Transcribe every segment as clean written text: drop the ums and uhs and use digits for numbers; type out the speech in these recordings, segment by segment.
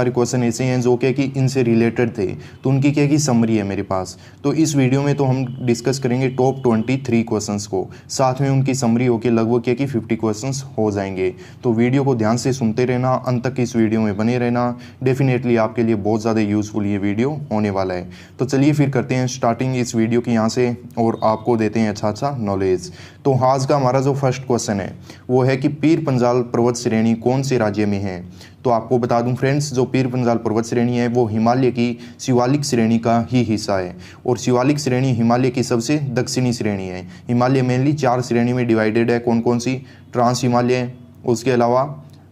सारे क्वेश्चन ऐसे हैं जो क्या कि इनसे रिलेटेड थे, तो उनकी क्या कि समरी है मेरे पास। तो इस वीडियो में तो हम डिस्कस करेंगे टॉप 23 क्वेश्चंस को, साथ में उनकी समरी होकर लगभग क्या कि 50 क्वेश्चंस हो जाएंगे। तो वीडियो को ध्यान से सुनते रहना, अंत तक इस वीडियो में बने रहना, डेफिनेटली आपके लिए बहुत ज़्यादा यूजफुल ये वीडियो होने वाला है। तो चलिए फिर करते हैं स्टार्टिंग इस वीडियो की यहाँ से और आपको देते हैं अच्छा नॉलेज। तो आज का हमारा जो फर्स्ट क्वेश्चन है वो है कि पीर पंजाल पर्वत श्रेणी कौन से राज्य में है। तो आपको बता दूं फ्रेंड्स, जो पीर पंजाल पर्वत श्रेणी है वो हिमालय की शिवालिक श्रेणी का ही हिस्सा है, और शिवालिक श्रेणी हिमालय की सबसे दक्षिणी श्रेणी है। हिमालय मेनली 4 श्रेणी में डिवाइडेड है, कौन कौन सी? ट्रांस हिमालय, उसके अलावा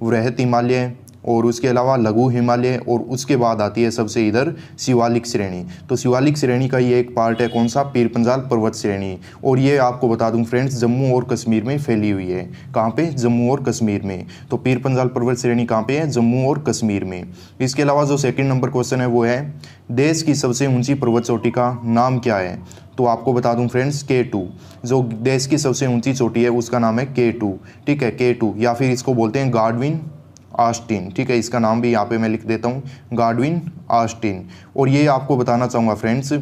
वृहत हिमालय, और उसके अलावा लघु हिमालय, और उसके बाद आती है सबसे इधर शिवालिक श्रेणी। तो शिवालिक श्रेणी का ये एक पार्ट है, कौन सा? पीर पंजाल पर्वत श्रेणी। और ये आपको बता दूं फ्रेंड्स, जम्मू और कश्मीर में फैली हुई है। कहाँ पे? जम्मू और कश्मीर में। तो पीर पंजाल पर्वत श्रेणी कहाँ पे है? जम्मू और कश्मीर में। इसके अलावा जो सेकंड नंबर क्वेश्चन है वो है देश की सबसे ऊंची पर्वत चोटी का नाम क्या है। तो आपको बता दूं फ्रेंड्स, K2। जो देश की सबसे ऊंची चोटी है उसका नाम है K2, ठीक है, K2, या फिर इसको बोलते हैं गाडविन ऑस्टिन, ठीक है। इसका नाम भी यहाँ पे मैं लिख देता हूँ, गाडविन ऑस्टिन। और ये आपको बताना चाहूँगा फ्रेंड्स,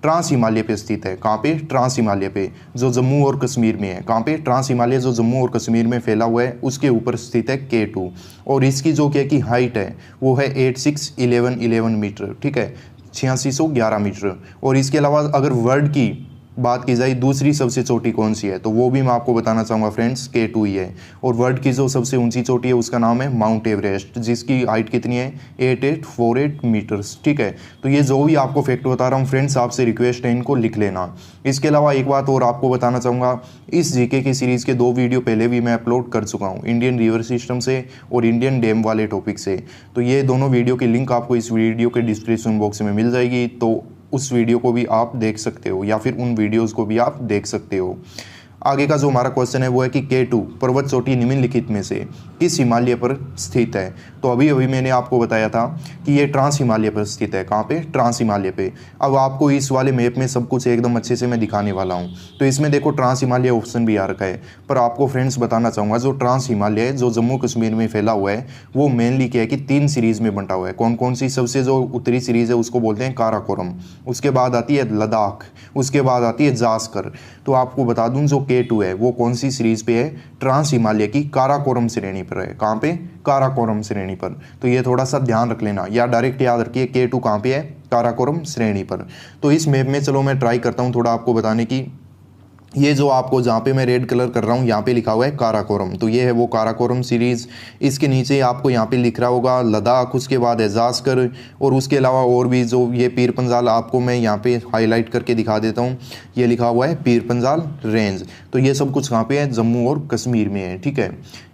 ट्रांस हिमालय पे स्थित है। कहाँ पे? ट्रांस हिमालय पे, जो जम्मू और कश्मीर में है। कहाँ पे? ट्रांस हिमालय जो जम्मू और कश्मीर में फैला हुआ है उसके ऊपर स्थित है K2। और इसकी जो क्या की हाइट है वो है 8611 मीटर, ठीक है, 8611 मीटर। और इसके अलावा अगर वर्ल्ड की बात की जाए दूसरी सबसे चोटी कौन सी है, तो वो भी मैं आपको बताना चाहूँगा फ्रेंड्स, K2 ही है। और वर्ल्ड की जो सबसे ऊंची चोटी है उसका नाम है माउंट एवरेस्ट, जिसकी हाइट कितनी है? 8848 मीटर्स, ठीक है। तो ये जो भी आपको फैक्ट बता रहा हूँ फ्रेंड्स, आपसे रिक्वेस्ट है इनको लिख लेना। इसके अलावा एक बात और आपको बताना चाहूँगा, इस जीके की सीरीज़ के 2 वीडियो पहले भी मैं अपलोड कर चुका हूँ, इंडियन रिवर सिस्टम से और इंडियन डैम वाले टॉपिक से। तो ये दोनों वीडियो की लिंक आपको इस वीडियो के डिस्क्रिप्शन बॉक्स में मिल जाएगी, तो उस वीडियो को भी आप देख सकते हो, या फिर उन वीडियोस को भी आप देख सकते हो। आगे का जो हमारा क्वेश्चन है वो है कि K2 पर्वत चोटी निम्नलिखित में से किस हिमालय पर स्थित है। तो अभी मैंने आपको बताया था कि ये ट्रांस हिमालय पर स्थित है। कहाँ पे? ट्रांस हिमालय पे। अब आपको इस वाले मैप में सब कुछ एकदम अच्छे से मैं दिखाने वाला हूँ। तो इसमें देखो ट्रांस हिमालय ऑप्शन भी आ रखा है, पर आपको फ्रेंड्स बताना चाहूँगा, जो ट्रांस हिमालय है जो जम्मू कश्मीर में फैला हुआ है वो मेनली क्या है कि 3 सीरीज़ में बंटा हुआ है। कौन कौन सी? सबसे जो उत्तरी सीरीज़ है उसको बोलते हैं काराकोरम, उसके बाद आती है लद्दाख, उसके बाद आती है जास्कर। तो आपको बता दूं जो K2 है वो कौन सी सीरीज पे है? ट्रांस हिमालय की काराकोरम श्रेणी पर है। कहाँ पे? काराकोरम श्रेणी पर। तो ये थोड़ा सा ध्यान रख लेना, या डायरेक्ट याद रखिए K2 कहाँ पे है? काराकोरम श्रेणी पर। तो इस मैप में चलो मैं ट्राई करता हूँ थोड़ा आपको बताने की। ये जो आपको जहाँ पे मैं रेड कलर कर रहा हूँ यहाँ पे लिखा हुआ है काराकोरम, तो ये है वो काराकोरम सीरीज़। इसके नीचे आपको यहाँ पे लिख रहा होगा लद्दाख, उसके बाद है जास्कर, और उसके अलावा और भी जो ये पीर पंजाल आपको मैं यहाँ पे हाईलाइट करके दिखा देता हूँ, ये लिखा हुआ है पीर पंजाल रेंज। तो ये सब कुछ कहाँ पे है? जम्मू और कश्मीर में है, ठीक है।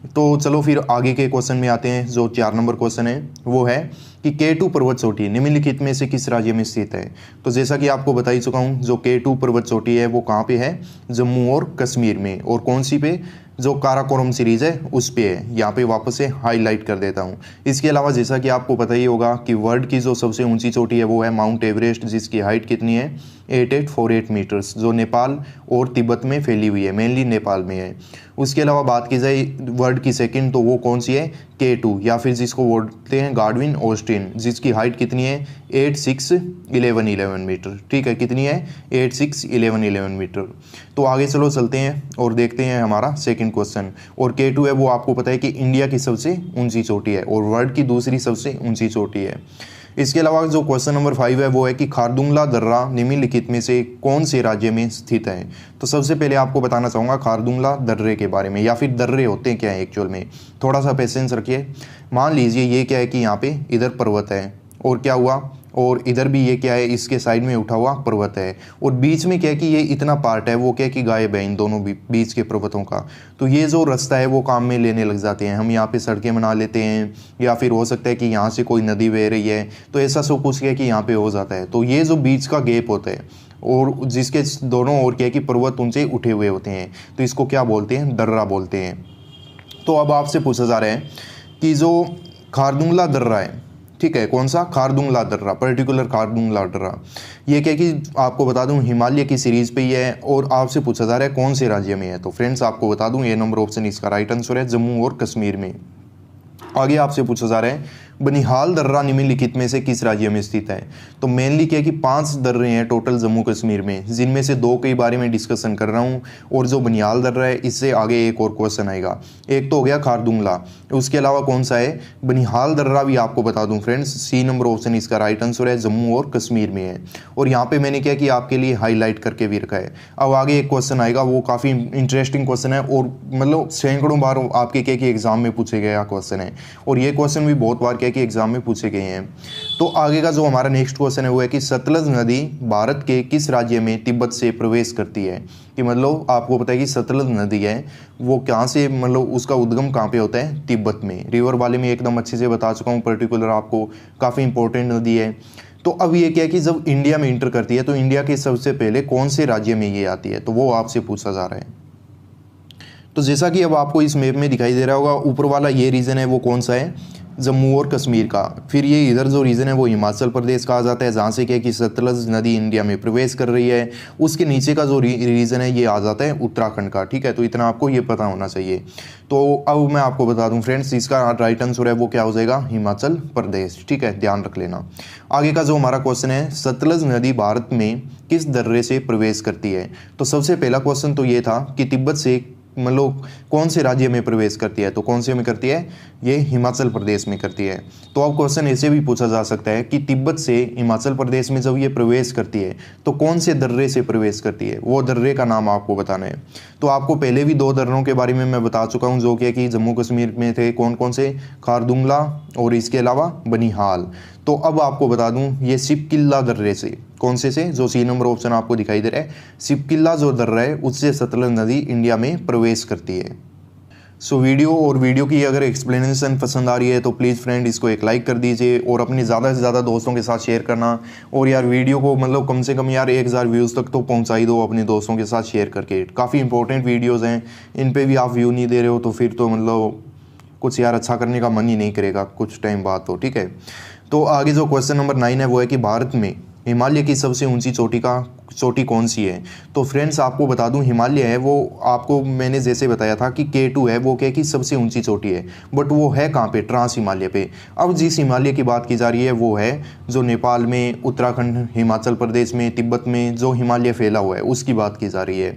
तो चलो फिर आगे के क्वेश्चन में आते हैं। जो 4 नंबर क्वेश्चन है वो है कि K2 पर्वत चोटी निम्नलिखित में से किस राज्य में स्थित है। तो जैसा कि आपको बता ही चुका हूँ, जो K2 पर्वत चोटी है वो कहाँ पे है? जम्मू और कश्मीर में। और कौन सी पे? जो काराकोरम सीरीज़ है उस पे है। यहाँ पे वापस से हाईलाइट कर देता हूँ। इसके अलावा जैसा कि आपको पता ही होगा कि वर्ल्ड की जो सबसे ऊंची चोटी है वो है माउंट एवरेस्ट, जिसकी हाइट कितनी है? 8848 मीटर्स, जो नेपाल और तिब्बत में फैली हुई है, मेनली नेपाल में है। उसके अलावा बात की जाए वर्ल्ड की सेकंड, तो वो कौन सी है? K2, या फिर जिसको बोलते हैं गाडविन ऑस्टिन, जिसकी हाइट कितनी है? 8611 मीटर, ठीक है। कितनी है? 8611 मीटर। तो आगे चलो चलते हैं और देखते हैं हमारा सेकंड क्वेश्चन। और K2 है वो आपको पता है कि इंडिया की सबसे ऊंची चोटी है और वर्ल्ड की दूसरी सबसे ऊंची चोटी है। इसके अलावा जो क्वेश्चन नंबर 5 है वो है कि खारदुंगला दर्रा निम्नलिखित में से कौन से राज्य में स्थित है। तो सबसे पहले आपको बताना चाहूँगा खारदुंगला दर्रे के बारे में, या फिर दर्रे होते हैं क्या है एक्चुअल में। थोड़ा सा पेशेंस रखिए। मान लीजिए ये क्या है कि यहाँ पे इधर पर्वत है, और क्या हुआ, और इधर भी ये क्या है, इसके साइड में उठा हुआ पर्वत है, और बीच में क्या है कि ये इतना पार्ट है वो क्या है कि गायब है इन दोनों बीच के पर्वतों का। तो ये जो रास्ता है वो काम में लेने लग जाते हैं। हम यहाँ पे सड़कें बना लेते हैं, या फिर हो सकता है कि यहाँ से कोई नदी बह रही है, तो ऐसा सब कुछ क्या है कि यहाँ पे हो जाता है। तो ये जो बीच का गैप होता है और जिसके दोनों ओर क्या है कि पर्वत ऊंचे उठे हुए होते हैं, तो इसको क्या बोलते हैं? दर्रा बोलते हैं। तो अब आपसे पूछा जा रहा है कि जो खारदुंगला दर्रा है, ठीक है, कौन सा? खारदुंगला दर्रा, पर्टिकुलर खारदुंगला दर्रा, ये क्या कि आपको बता दूं हिमालय की सीरीज़ पे ही है, और आपसे पूछा जा रहा है कौन से राज्य में है। तो फ्रेंड्स आपको बता दूं ये नंबर ऑप्शन इसका राइट आंसर है, जम्मू और कश्मीर में। आगे आपसे पूछा जा रहा है बनिहाल दर्रा निम्नलिखित में से किस राज्य में स्थित है? तो मेनली क्या है कि 5 दर्रे हैं टोटल जम्मू कश्मीर में, जिनमें से 2 के बारे में डिस्कशन कर रहा हूँ, और जो बनिहाल दर्रा है इससे आगे एक और क्वेश्चन आएगा। एक तो हो गया खारदुंगला, उसके अलावा कौन सा है? बनिहाल दर्रा भी आपको बता दूं फ्रेंड्स, सी नंबर ऑप्शन इसका राइट आंसर है, जम्मू और कश्मीर में है। और यहाँ पे मैंने क्या कि आपके लिए हाईलाइट करके भी रखा है। अब आगे एक क्वेश्चन आएगा, वो काफ़ी इंटरेस्टिंग क्वेश्चन है, और मतलब सैकड़ों बार आपके क्या कि एग्जाम में पूछे गया क्वेश्चन है, और ये क्वेश्चन भी बहुत बार क्या कि एग्जाम में पूछे गए हैं। तो आगे का जो हमारा नेक्स्ट क्वेश्चन है वो है कि सतलज नदी भारत के किस राज्य में तिब्बत से प्रवेश करती है? कि मतलब आपको पता है कि सतलज नदी है वो कहाँ से, मतलब उसका उद्गम कहाँ पे होता है? तिब्बत में। रिवर वाले में एकदम अच्छे से बता चुका हूँ, पर्टिकुलर आपको, काफ़ी इंपॉर्टेंट नदी है। तो अब ये क्या है कि जब इंडिया में इंटर करती है तो इंडिया के सबसे पहले कौन से राज्य में ये आती है? तो वो आपसे पूछा जा रहा है। तो जैसा कि अब आपको इस मैप में दिखाई दे रहा होगा, ऊपर वाला ये रीजन है वो कौन सा है? जम्मू और कश्मीर का। फिर ये इधर जो रीजन है वो हिमाचल प्रदेश कहा जाता है, जहाँ से क्या कि सतलज नदी इंडिया में प्रवेश कर रही है। उसके नीचे का जो रीजन है ये आ जाता है उत्तराखंड का। ठीक है, तो इतना आपको ये पता होना चाहिए। तो अब मैं आपको बता दूं फ्रेंड्स, इसका राइट आंसर है वो क्या हो जाएगा? हिमाचल प्रदेश। ठीक है, ध्यान रख लेना। आगे का जो हमारा क्वेश्चन है, सतलज नदी भारत में किस दर्रे से प्रवेश करती है? तो सबसे पहला क्वेश्चन तो ये था कि तिब्बत से मतलब कौन से राज्य में प्रवेश करती है? तो कौन से में करती है? ये हिमाचल प्रदेश में करती है। तो अब क्वेश्चन ऐसे भी पूछा जा सकता है कि तिब्बत से हिमाचल प्रदेश में जब ये प्रवेश करती है तो कौन से दर्रे से प्रवेश करती है? वो दर्रे का नाम आपको बताना है। तो आपको पहले भी 2 दर्रों के बारे में मैं बता चुका हूँ, जो कि जम्मू कश्मीर में थे। कौन कौन से? खारदुंगला और इसके अलावा बनिहाल। तो अब आपको बता दूं, ये सिपकिल्ला दर्रे से, कौन से जो सी नंबर ऑप्शन आपको दिखाई दे रहा है, सिपकिल्ला जो दर्रा है उससे सतलज नदी इंडिया में प्रवेश करती है। सो वीडियो की अगर एक्सप्लेनेशन पसंद आ रही है तो प्लीज़ फ्रेंड इसको एक लाइक कर दीजिए, और अपने ज़्यादा से ज़्यादा दोस्तों के साथ शेयर करना। और यार वीडियो को मतलब कम से कम यार 1000 व्यूज़ तक तो पहुंचा ही दो अपने दोस्तों के साथ शेयर करके। काफ़ी इंपॉर्टेंट वीडियोज़ हैं, इन पर भी आप व्यू नहीं दे रहे हो तो फिर तो मतलब कुछ यार अच्छा करने का मन ही नहीं करेगा कुछ टाइम बाद तो। ठीक है, तो आगे जो क्वेश्चन नंबर 9 है वो है कि भारत में हिमालय की सबसे ऊंची चोटी कौन सी है? तो फ्रेंड्स आपको बता दूं, हिमालय है वो आपको मैंने जैसे बताया था कि K2 है वो क्या कि सबसे ऊंची चोटी है, बट वो है कहाँ पे? ट्रांस हिमालय पे। अब जिस हिमालय की बात की जा रही है वो है जो नेपाल में, उत्तराखंड, हिमाचल प्रदेश में, तिब्बत में जो हिमालय फैला हुआ है उसकी बात की जा रही है।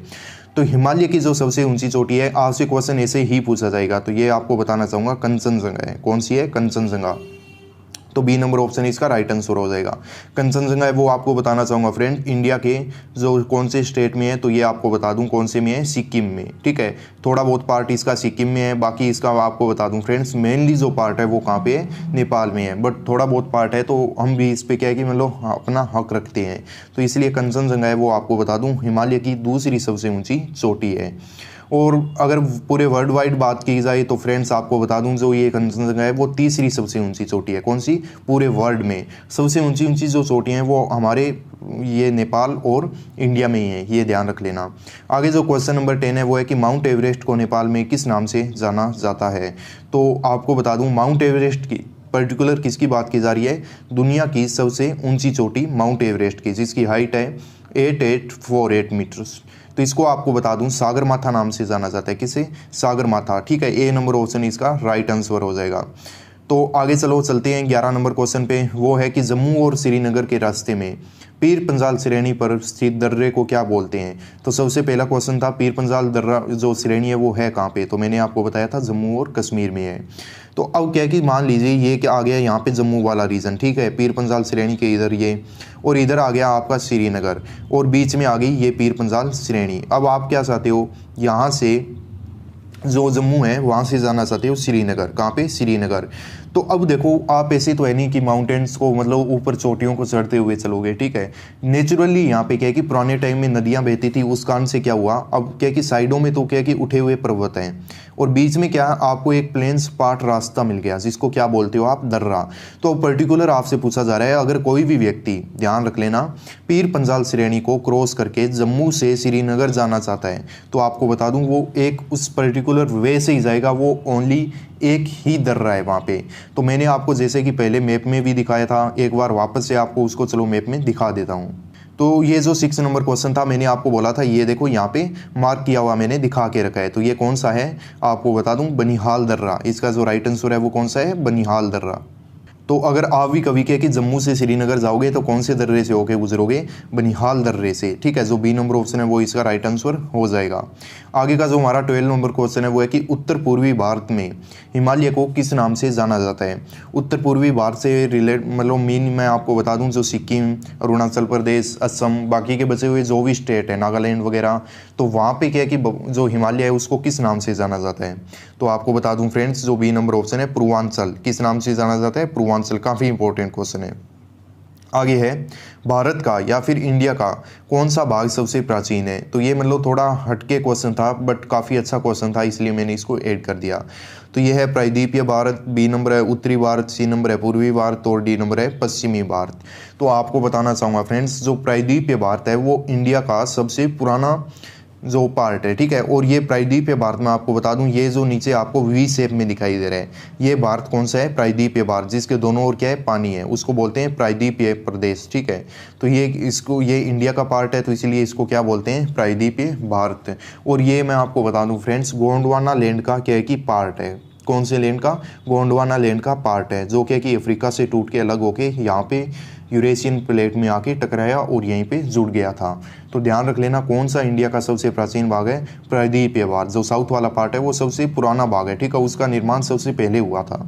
तो हिमालय की जो सबसे ऊंची चोटी है, आपसे क्वेश्चन ऐसे ही पूछा जाएगा तो ये आपको बताना चाहूँगा, कंचनजंगा है। कौन सी है? कंचनजंगा। तो बी नंबर ऑप्शन इसका राइट आंसर हो जाएगा। कंचनजंगा है वो आपको बताना चाहूँगा फ्रेंड, इंडिया के जो कौन से स्टेट में है, तो ये आपको बता दूं कौन से में है, सिक्किम में। ठीक है, थोड़ा बहुत पार्ट इसका सिक्किम में है, बाकी इसका आपको बता दूं फ्रेंड्स मेनली जो पार्ट है वो कहाँ पे है? नेपाल में है, बट थोड़ा बहुत पार्ट है तो हम भी इस पर क्या है कि मतलब अपना हक रखते हैं, तो इसलिए कंचनजंगा है वो आपको बता दूँ हिमालय की दूसरी सबसे ऊँची चोटी है। और अगर पूरे वर्ल्ड वाइड बात की जाए तो फ्रेंड्स आपको बता दूं जो ये कंचनजंगा है वो तीसरी सबसे ऊंची चोटी है। कौन सी? पूरे वर्ल्ड में सबसे ऊंची जो चोटियाँ हैं वो हमारे ये नेपाल और इंडिया में ही है, ये ध्यान रख लेना। आगे जो क्वेश्चन नंबर 10 है वो है कि माउंट एवरेस्ट को नेपाल में किस नाम से जाना जाता है? तो आपको बता दूं माउंट एवरेस्ट की पर्टिकुलर किसकी बात की जा रही है? दुनिया की सबसे ऊंची चोटी माउंट एवरेस्ट की, जिसकी हाइट है 8848 मीटर्स। तो इसको आपको बता दूं सागरमाथा नाम से जाना जाता है। किसे? सागरमाथा। ठीक है, ए नंबर ऑप्शन इसका राइट आंसर हो जाएगा। तो आगे चलते हैं 11 नंबर क्वेश्चन पे। वो है कि जम्मू और श्रीनगर के रास्ते में पीर पंजाल श्रेणी पर स्थित दर्रे को क्या बोलते हैं? तो सबसे पहला क्वेश्चन था पीर पंजाल दर्रा जो श्रेणी है वो है कहाँ पे? तो मैंने आपको बताया था जम्मू और कश्मीर में है। तो अब क्या है कि मान लीजिए ये क्या आ गया यहाँ पे जम्मू वाला रीजन, ठीक है, पीर पंजाल श्रेणी के इधर ये, और इधर आ गया आपका श्रीनगर, और बीच में आ गई ये पीर पंजाल श्रेणी। अब आप क्या चाहते हो, यहाँ से जो जम्मू है वहाँ से जाना चाहते हो श्रीनगर। कहाँ पे? श्रीनगर। तो अब देखो आप ऐसे तो है नहीं कि माउंटेन्स को मतलब ऊपर चोटियों को चढ़ते हुए चलोगे, ठीक है। नेचुरली यहाँ पे क्या है कि पुराने टाइम में नदियाँ बहती थी, उस कारण से क्या हुआ, अब क्या है कि साइडों में तो क्या है कि उठे हुए पर्वत हैं, और बीच में क्या आपको एक प्लेन सपाट रास्ता मिल गया जिसको क्या बोलते हो आप? दर्रा। तो पर्टिकुलर आपसे पूछा जा रहा है अगर कोई भी व्यक्ति, ध्यान रख लेना, पीर पंजाल श्रेणी को क्रॉस करके जम्मू से श्रीनगर जाना चाहता है तो आपको बता दूं वो एक उस पर्टिकुलर वे से ही जाएगा, वो ओनली एक ही दर्रा है वहाँ पे। तो मैंने आपको जैसे कि पहले मैप में भी दिखाया था, एक बार वापस से आपको उसको चलो मैप में दिखा देता हूँ। तो ये जो 6 नंबर क्वेश्चन था मैंने आपको बोला था, ये देखो यहाँ पे मार्क किया हुआ मैंने दिखा के रखा है। तो ये कौन सा है आपको बता दूं, बनिहाल दर्रा। इसका जो राइट आंसर है वो कौन सा है? बनिहाल दर्रा। तो अगर आप भी कभी क्या कि जम्मू से श्रीनगर जाओगे तो कौन से दर्रे से होके गुजरोगे, बनिहाल दर्रे से, ठीक है। जो बी नंबर ऑप्शन है वो इसका राइट आंसर हो जाएगा। आगे का जो हमारा 12 नंबर क्वेश्चन है वो है कि उत्तर पूर्वी भारत में हिमालय को किस नाम से जाना जाता है। उत्तर पूर्वी भारत से रिलेट मतलब मीन मैं आपको बता दूं, जो सिक्किम, अरुणाचल प्रदेश, असम, बाकी के बचे हुए जो भी स्टेट है, नागालैंड वगैरह, तो वहाँ पे क्या है कि जो हिमालय है उसको किस नाम से जाना जाता है। तो आपको बता दूं फ्रेंड्स, जो बी नंबर ऑप्शन है पूर्वांचल, किस नाम से जाना जाता है, पूर्वांचल। काफ़ी इंपॉर्टेंट क्वेश्चन है। आगे है, भारत का या फिर इंडिया का कौन सा भाग सबसे प्राचीन है। तो ये मतलब थोड़ा हटके क्वेश्चन था बट काफ़ी अच्छा क्वेश्चन था, इसलिए मैंने इसको ऐड कर दिया। तो ये है प्रायद्वीपीय भारत, बी नंबर है उत्तरी भारत, सी नंबर है पूर्वी भारत और डी नंबर है पश्चिमी भारत। तो आपको बताना चाहूँगा फ्रेंड्स, जो प्रायद्वीपीय भारत है वो इंडिया का सबसे पुराना जो पार्ट है, ठीक है। और ये प्रायद्वीपीय भारत में आपको बता दूं, ये जो नीचे आपको वी शेप में दिखाई दे रहा है, ये भारत कौन सा है, प्रायद्वीपीय भारत, जिसके दोनों ओर क्या है, पानी है, उसको बोलते हैं प्रायद्वीपीय प्रदेश, ठीक है। तो ये इंडिया का पार्ट है, तो इसलिए इसको क्या बोलते हैं, प्रायद्वीपीय भारत। और ये मैं आपको बता दूं फ्रेंड्स, गोंडवाना लैंड का क्या है कि पार्ट है। कौन से लैंड का, गोंडवाना लैंड का पार्ट है, जो क्या कि अफ्रीका से टूट के अलग होके यहाँ पे यूरेशियन प्लेट में आके टकराया और यहीं पे जुड़ गया था। तो ध्यान रख लेना, कौन सा इंडिया का सबसे प्राचीन भाग है, प्रायद्वीपीय भारत। जो साउथ वाला पार्ट है वो सबसे पुराना भाग है, ठीक है, उसका निर्माण सबसे पहले हुआ था।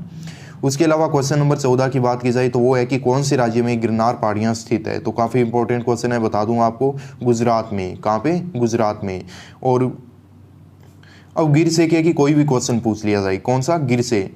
उसके अलावा क्वेश्चन नंबर 14 की बात की जाए तो वो है कि कौन से राज्य में गिरनार पहाड़ियाँ स्थित है। तो काफ़ी इंपॉर्टेंट क्वेश्चन है, बता दूं आपको, गुजरात में। कहाँ पे, गुजरात में। और अब गिर से क्या कि कोई भी क्वेश्चन पूछ लिया जाए, कौन सा, गिर से,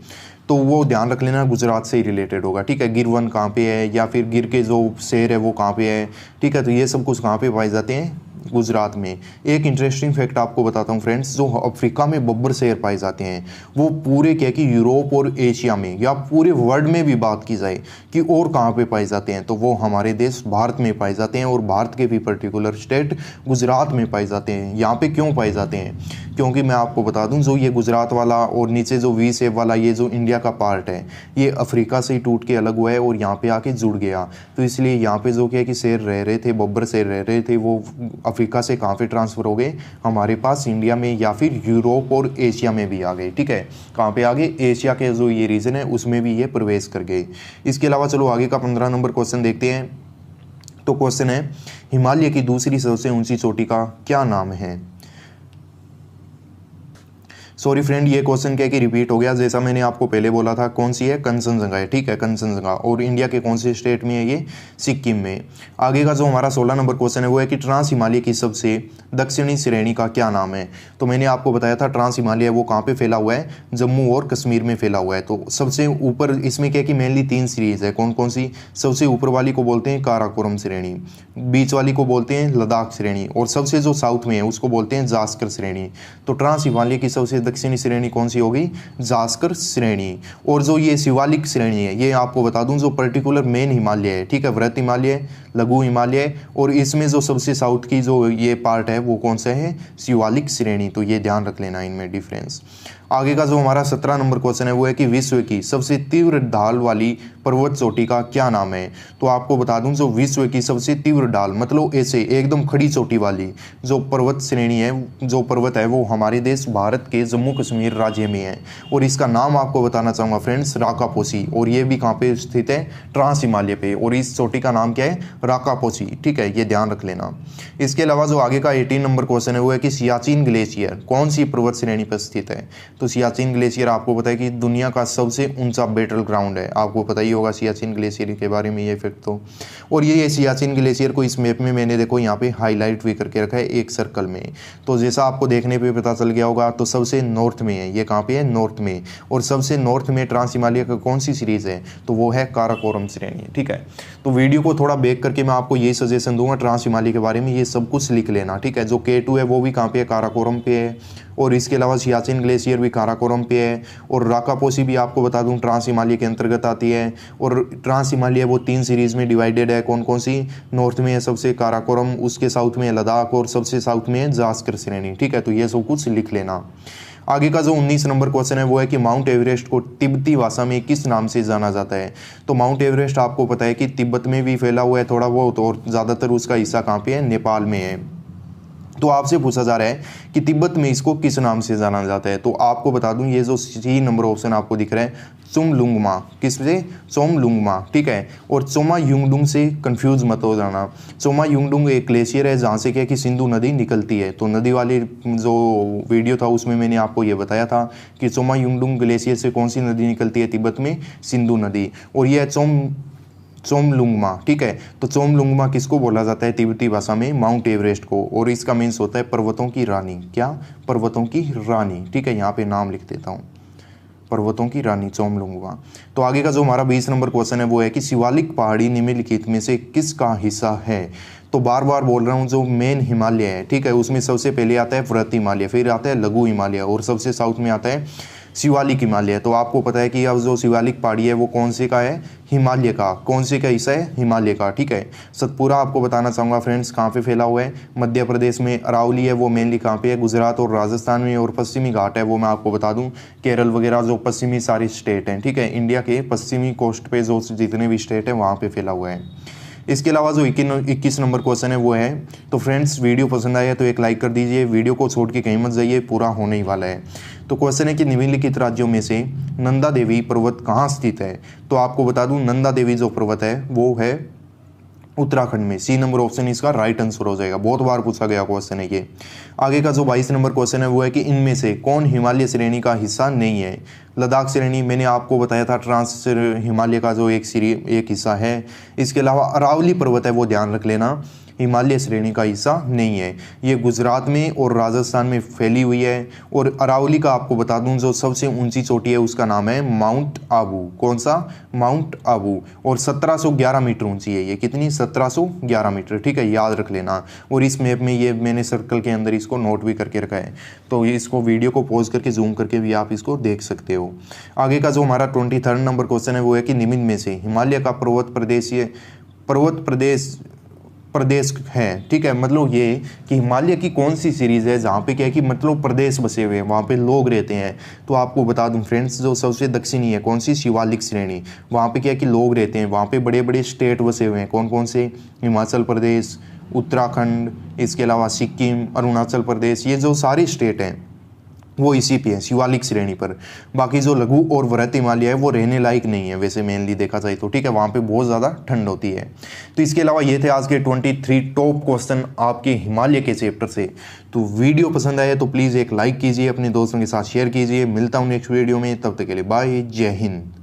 तो वो ध्यान रख लेना गुजरात से ही रिलेटेड होगा, ठीक है। गिर वन कहाँ पे है, या फिर गिर के जो शेर है वो कहाँ पे है, ठीक है। तो ये सब कुछ कहाँ पे पाए जाते हैं, गुजरात में। एक इंटरेस्टिंग फैक्ट आपको बताता हूँ फ्रेंड्स, जो अफ्रीका में बब्बर शेर पाए जाते हैं वो पूरे क्या कि यूरोप और एशिया में या पूरे वर्ल्ड में भी बात की जाए कि और कहाँ पे पाए जाते हैं, तो वो हमारे देश भारत में पाए जाते हैं। और भारत के भी पर्टिकुलर स्टेट गुजरात में पाए जाते हैं। यहाँ पे क्यों पाए जाते हैं, क्योंकि मैं आपको बता दूं, जो ये गुजरात वाला और नीचे जो वी शेप वाला ये जो इंडिया का पार्ट है, ये अफ्रीका से ही टूट के अलग हुआ है और यहाँ पे आके जुड़ गया। तो इसलिए यहाँ पे जो क्या है कि शेर रह रहे थे, बब्बर शेर रह रहे थे, वो अफ्रीका से कहाँ पे ट्रांसफ़र हो गए, हमारे पास इंडिया में, या फिर यूरोप और एशिया में भी आ गए, ठीक है। कहाँ पे आ गए, एशिया के जो ये रीजन है उसमें भी ये प्रवेश कर गए। इसके अलावा चलो आगे का 15 नंबर क्वेश्चन देखते हैं। तो क्वेश्चन है, हिमालय की दूसरी सबसे ऊंची चोटी का क्या नाम है। सॉरी फ्रेंड, ये क्वेश्चन क्या कि रिपीट हो गया, जैसा मैंने आपको पहले बोला था, कौन सी है, कंचनजंगा है, ठीक है, कंचनजंगा। और इंडिया के कौन से स्टेट में है ये, सिक्किम में। आगे का जो हमारा 16 नंबर क्वेश्चन है वो है कि ट्रांस हिमालय की सबसे दक्षिणी श्रेणी का क्या नाम है। तो मैंने आपको बताया था ट्रांस हिमालय वो कहाँ पे फैला हुआ है, जम्मू और कश्मीर में फैला हुआ है। तो सबसे ऊपर इसमें क्या कि मेनली 3 सीरीज है, कौन कौन सी, सबसे ऊपर वाली को बोलते हैं काराकोरम श्रेणी, बीच वाली को बोलते हैं लद्दाख श्रेणी, और सबसे जो साउथ में है उसको बोलते हैं जास्कर श्रेणी। तो ट्रांस हिमालय की सबसे दक्षिणी श्रेणी कौन सी होगी, जास्कर श्रेणी। और जो ये शिवालिक श्रेणी है, ये आपको बता दूं जो पर्टिकुलर मेन हिमालय है, ठीक है, वृहत हिमालय, लघु हिमालय, और इसमें जो सबसे साउथ की जो ये पार्ट है वो कौन सा है, शिवालिक श्रेणी। तो ये ध्यान रख लेना इनमें डिफरेंस। आगे का जो हमारा 17 नंबर क्वेश्चन है वो है कि विश्व की सबसे तीव्र ढाल वाली पर्वत चोटी का क्या नाम है। तो आपको बता दूं जो विश्व की सबसे तीव्र ढाल मतलब ऐसे एकदम खड़ी चोटी वाली जो पर्वत श्रेणी है, जो पर्वत है वो हमारे देश भारत के जम्मू कश्मीर राज्य में है। और इसका नाम आपको बताना चाहूँगा फ्रेंड्स, राकापोसी। और ये भी कहाँ पे स्थित है, ट्रांस हिमालय पे। और इस चोटी का नाम क्या है, राकापोसी, ठीक है, ये ध्यान रख लेना। इसके अलावा जो आगे का 18 नंबर क्वेश्चन है वो है कि सियाचिन ग्लेशियर कौन सी पर्वत श्रेणी पर स्थित है। तो सियाचिन ग्लेशियर आपको पता है कि दुनिया का सबसे ऊंचा बैटल ग्राउंड है, आपको पता ही होगा सियाचिन ग्लेशियर के बारे में ये फैक्ट तो। और ये सियाचिन ग्लेशियर को इस मैप में मैंने देखो यहाँ पे हाईलाइट भी करके रखा है एक सर्कल में। तो जैसा आपको देखने पे पता चल गया होगा, तो सबसे नॉर्थ में है, ये कहाँ पे है, नॉर्थ में। और सबसे नॉर्थ में ट्रांस हिमालय का कौन सी सीरीज है, तो वो है काराकोरम श्रेणी, ठीक है। तो वीडियो को थोड़ा बैक करके मैं आपको यही सजेशन दूंगा, ट्रांस हिमालय के बारे में ये सब कुछ लिख लेना, ठीक है। जो K2 है वो भी कहाँ पे है, काराकोरम पे है। और इसके अलावा सियाचिन ग्लेशियर भी काराकोरम पे है। और राकापोसी भी आपको बता दूं ट्रांस हिमालय के अंतर्गत आती है। और ट्रांस हिमालय वो 3 सीरीज में डिवाइडेड है, कौन कौन सी, नॉर्थ में है सबसे काराकोरम, उसके साउथ में है लद्दाख, और सबसे साउथ में है जास्कर श्रेणी, ठीक है। तो ये सब कुछ लिख लेना। आगे का जो 19 नंबर क्वेश्चन है वो है कि माउंट एवरेस्ट को तिब्बती भाषा में किस नाम से जाना जाता है। तो माउंट एवरेस्ट आपको पता है कि तिब्बत में भी फैला हुआ है थोड़ा बहुत, और ज़्यादातर उसका हिस्सा कहाँ पे है, नेपाल में है। तो आपसे पूछा जा रहा है कि तिब्बत में इसको किस नाम से जाना जाता है। तो आपको बता दूं, ये जो सी नंबर ऑप्शन आपको दिख रहा है चोमलुंगमा, किससे? चोमलुंगमा, ठीक है। और चोमा युंगडुंग से कंफ्यूज मत हो जाना। चोमा युंगडुंग एक ग्लेशियर है जहाँ से क्या कि सिंधु नदी निकलती है। तो नदी वाली जो वीडियो था उसमें मैंने आपको ये बताया था कि चोमा युंगडुंग ग्लेशियर से कौन सी नदी निकलती है तिब्बत में? सिंधु नदी। और यह चोमलुंगमा, ठीक है। तो चोमलुंगमा किसको बोला जाता है तिब्बती भाषा में? माउंट एवरेस्ट को। और इसका मीन्स होता है पर्वतों की रानी। क्या? पर्वतों की रानी, ठीक है। यहाँ पे नाम लिख देता हूँ, पर्वतों की रानी चोमलुंगमा। तो आगे का जो हमारा 20 नंबर क्वेश्चन है वो है कि शिवालिक पहाड़ी निम्नलिखित में से किसका हिस्सा है? तो बार बार बोल रहा हूँ, जो मेन हिमालय है, ठीक है, उसमें सबसे पहले आता है वृहत हिमालय, फिर आता है लघु हिमालय और सबसे साउथ में आता है शिवालिक हिमालय। तो आपको पता है कि अब जो शिवालिक पहाड़ी है वो कौन से का है? हिमालय का। कौन से का हिस्सा है? हिमालय का, ठीक है। सतपुरा आपको बताना चाहूँगा फ्रेंड्स कहाँ पे फैला हुआ है? मध्य प्रदेश में। अरावली है वो मेनली कहाँ पे है? गुजरात और राजस्थान में। और पश्चिमी घाट है वो मैं आपको बता दूँ केरल वगैरह जो पश्चिमी सारी स्टेट हैं, ठीक है, इंडिया के पश्चिमी कोस्ट पे जो जितने भी स्टेट हैं वहाँ पे फैला हुआ है। इसके अलावा जो 21 नंबर क्वेश्चन है वो है, तो फ्रेंड्स वीडियो पसंद आया तो एक लाइक कर दीजिए, वीडियो को छोड़ के कहीं मत जाइए, पूरा होने ही वाला है। तो क्वेश्चन है कि निम्नलिखित राज्यों में से नंदा देवी पर्वत कहाँ स्थित है? तो आपको बता दूं, नंदा देवी जो पर्वत है वो है उत्तराखंड में। सी नंबर ऑप्शन इसका राइट आंसर हो जाएगा। बहुत बार पूछा गया क्वेश्चन है ये। आगे का जो 22 नंबर क्वेश्चन है वो है कि इनमें से कौन हिमालय श्रेणी का हिस्सा नहीं है? लद्दाख श्रेणी मैंने आपको बताया था, ट्रांस हिमालय का जो एक हिस्सा है। इसके अलावा अरावली पर्वत है वो ध्यान रख लेना, हिमालय श्रेणी का हिस्सा नहीं है। ये गुजरात में और राजस्थान में फैली हुई है। और अरावली का आपको बता दूं जो सबसे ऊंची चोटी है उसका नाम है माउंट आबू। कौन सा? माउंट आबू। और 1711 मीटर ऊंची है ये। कितनी? 1711 मीटर, ठीक है, याद रख लेना। और इस मैप में ये मैंने सर्कल के अंदर इसको नोट भी करके रखा है, तो इसको वीडियो को पॉज करके जूम करके भी आप इसको देख सकते हो। आगे का जो हमारा 23 नंबर क्वेश्चन है वो है कि निम्न में से हिमालय का पर्वत प्रदेश है, ठीक है। मतलब ये कि हिमालय की कौन सी सीरीज है जहाँ पे क्या है कि मतलब प्रदेश बसे हुए हैं, वहाँ पे लोग रहते हैं। तो आपको बता दूं फ्रेंड्स, जो सबसे दक्षिणी है कौन सी? शिवालिक श्रेणी। वहाँ पे क्या है कि लोग रहते हैं, वहाँ पे बड़े बड़े स्टेट बसे हुए हैं। कौन कौन से? हिमाचल प्रदेश, उत्तराखंड, इसके अलावा सिक्किम, अरुणाचल प्रदेश, ये जो सारी स्टेट हैं वो इसी पे है, शिवालिक श्रेणी पर। बाकी जो लघु और वृहत हिमालय है वो रहने लायक नहीं है वैसे मेनली देखा जाए तो, ठीक है, वहाँ पे बहुत ज़्यादा ठंड होती है। तो इसके अलावा ये थे आज के 23 टॉप क्वेश्चन आपके हिमालय के चैप्टर से। तो वीडियो पसंद आया तो प्लीज़ एक लाइक कीजिए, अपने दोस्तों के साथ शेयर कीजिए। मिलता हूँ नेक्स्ट वीडियो में, तब तक के लिए बाय, जय हिंद।